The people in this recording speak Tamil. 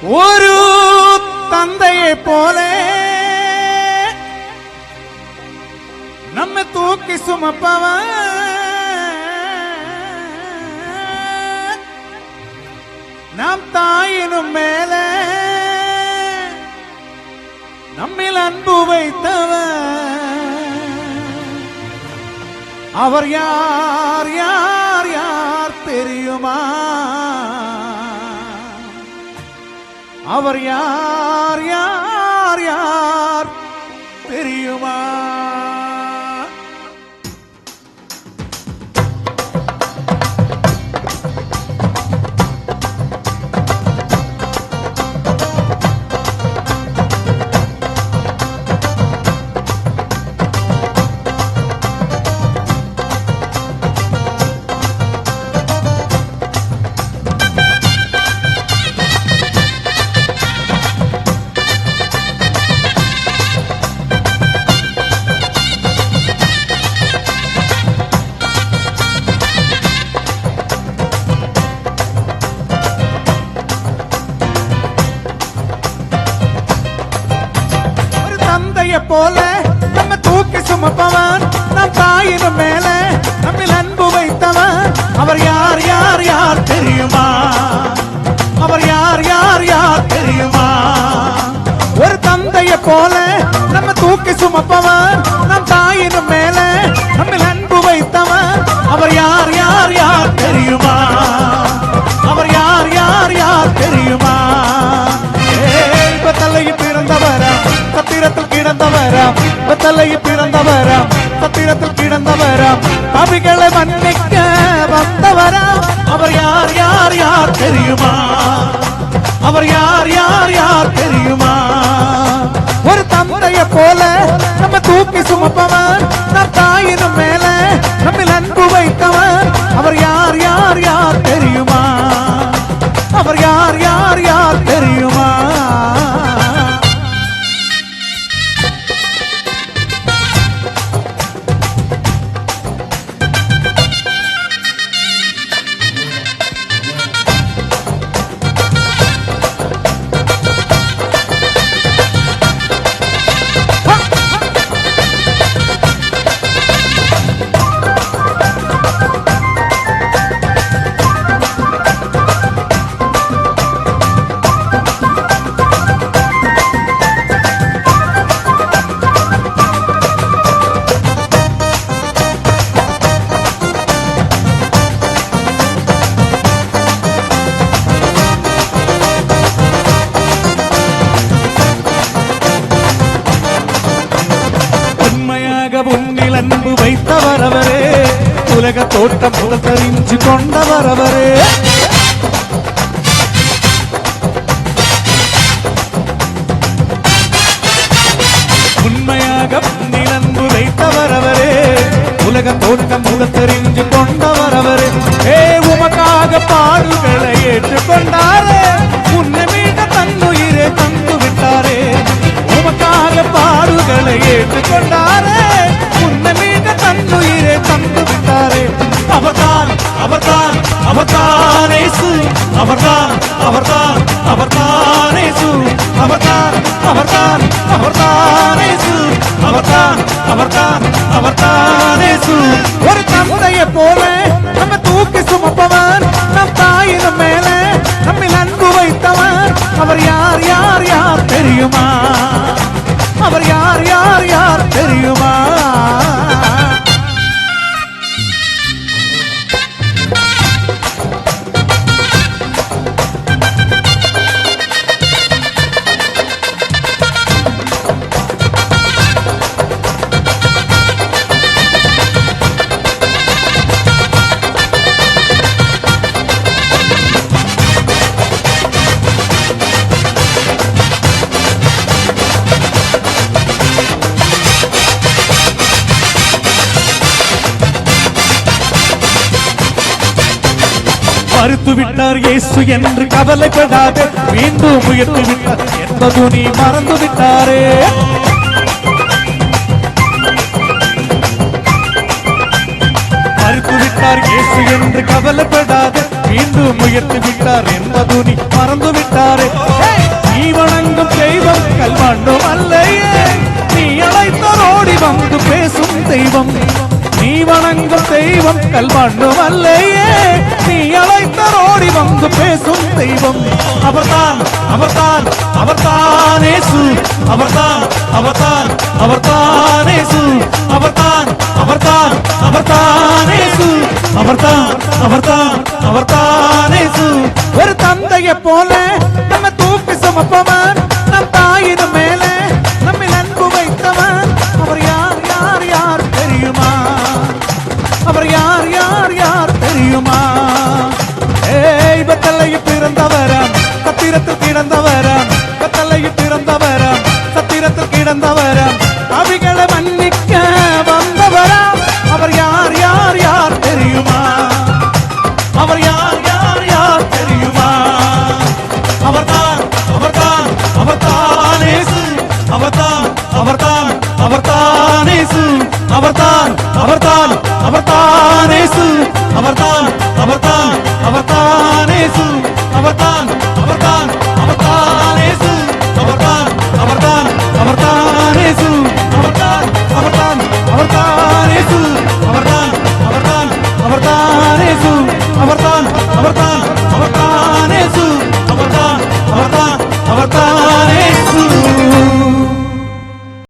ஒரு தந்தையை போல நம்ம தூக்கி சுமப்பவன் நாம் தாயினும் மேல நம்மில் அன்பு வைத்தவன் அவர் யார் யார் யார் தெரியுமா? அவர் யார் யார் யார் தெரியுமா? போல நம்ம தூக்கி சுமப்பவன் நம் தாயினும் மேல நம்மில் அன்பு வைத்தவன் அவர் யார் யார் யார் தெரியுமா? அவர் யார் யார் யார் தெரியுமா? ஒரு தந்தையை போல நம்ம தூக்கி சுமப்பவன் நம் தாயினும் மேல நம்மில் அன்பு வைத்தவன் அவர் யார் யார் யார் தெரியுமா? அவர் யார் யார் யார் தெரியுமா? தலையில் பிறந்தவரா சத்திரத்தில் கிடந்தவராம், தலையில் பிறந்தவராம் சத்திரத்தில் கிடந்தவராம், பாவிகளை மன்னிக்க வந்தவராம் அவர் யார் யார் யார் தெரியுமா? அவர் யார் யார் யார் தெரியுமா? ஒரு தந்தையை போல நம்ம தூக்கி சுமப்பவன் நம் தாயினும் மேல நம்மில் அன்பு வைத்தவன் அவர் யார் யார் யார் தெரியுமா? அவர் யார் யார் யார் தெரியுமா? உன்னில் அன்பு வைத்தவர் அவரே, உலக தோட்டம் முதல் தெரிஞ்சு கொண்டவர் அவரே. உண்மையாக உன்னில் அன்பு வைத்தவர் அவரே, உலக தோட்டம் முதல் தெரிஞ்சு கொண்டவர் அவரே. உமக்காக பாடுகளை ஏற்றுக்கொண்டாரே, உன்னை மீத தன்னுயிரை தந்து விட்டாரே. உமக்காக பாடுகளை ஏற்றுக்கொண்டாரே, உன்னை மீத தன்னுயிரை தந்து விட்டாரே. அவர்தான் அவர்தான் அவர்தான் இயேசு, அவர்தான் அவர்தான் அவர்தான் இயேசு, அவர்தான் அவர்தான் அவர்தான் இயேசு, அவர்தான் அவர்தான் அவர்தான் இயேசு. ஒரு தந்தையை போல நம்ம தூக்கி சுமப்பவன் நம் தாயினும் மேல நம்மில் அன்பு வைத்தவன் அவர் யார் யார் யார் தெரியுமா? அவர் யார் யார் யார் தெரியுமா? மறுத்து விட்டார் இயேசு என்று கவலைப்படாதே, மீண்டும் முயற்சி விட்டார் என்பது நீ மறந்து விட்டாரே. மறுத்து விட்டார் இயேசு என்று கவலைப்படாதே, மீண்டும் முயற்சி விட்டார் என்பது நீ மறந்து விட்டாரே. கல்மண்ணுமல்லையே நீ அழைத்தரோடி வந்து பேசும் தெய்வம் நீ வணங்கும் தெய்வம் கல்மண்ணுமல்லையே நீ அழைத்தரோடி வந்து பேசும் தெய்வம் அவர்தான் அவர்தான் அவர்தான் இயேசு அவர்தான் அவர்தான் அவர்தான் இயேசு அவர்தான் அவர்தான் அவர்தான் இயேசு அவர்தான் அவர்தான் அவர்தான் இயேசு ஒரு தந்தையை போல நம்ம தூக்கி சுமப்பவன் நம் தாயின் மேலே நம்மில் அன்பு வைத்தவன் அவர் யார் யார் யார் தெரியுமா அவர் யார் யார் யார் தெரியுமா ஏய் பத்தலையில் பிறந்தவரம் சத்திரத்தில் கிடந்தவரம் பத்தலையில் பிறந்தவரம் சத்திரத்தில் கிடந்தவரம் அவிகளை மன்னிக்க வந்தவரம் அவர் யார் யார் யார் தெரியுமா அவர் யார் யார் யார் தெரியுமா அவர்தான் அவர்தான் அவர்தான் இயேசு அவர்தான் அவர்தான் அவர்தான் இயேசு அவர்தான் அவர்தான் அவர்தான் இயேசு அவர்தான் அவர்தான் அவர்தான் இயேசு அவர்தான் அவர்தான் அவர்தான் இயேசு அவர்தான் அவர்தான் அவர்தான் இயேசு அவர்தான் அவர்தான் அவர்தான் இயேசு அவர்தான் அவர்தான் அவர்தான் இயேசு அவர்தான் அவர்தான் அவர்தான் இயேசு அவர்தான் அவர்தான் அவர்தான் இயேசு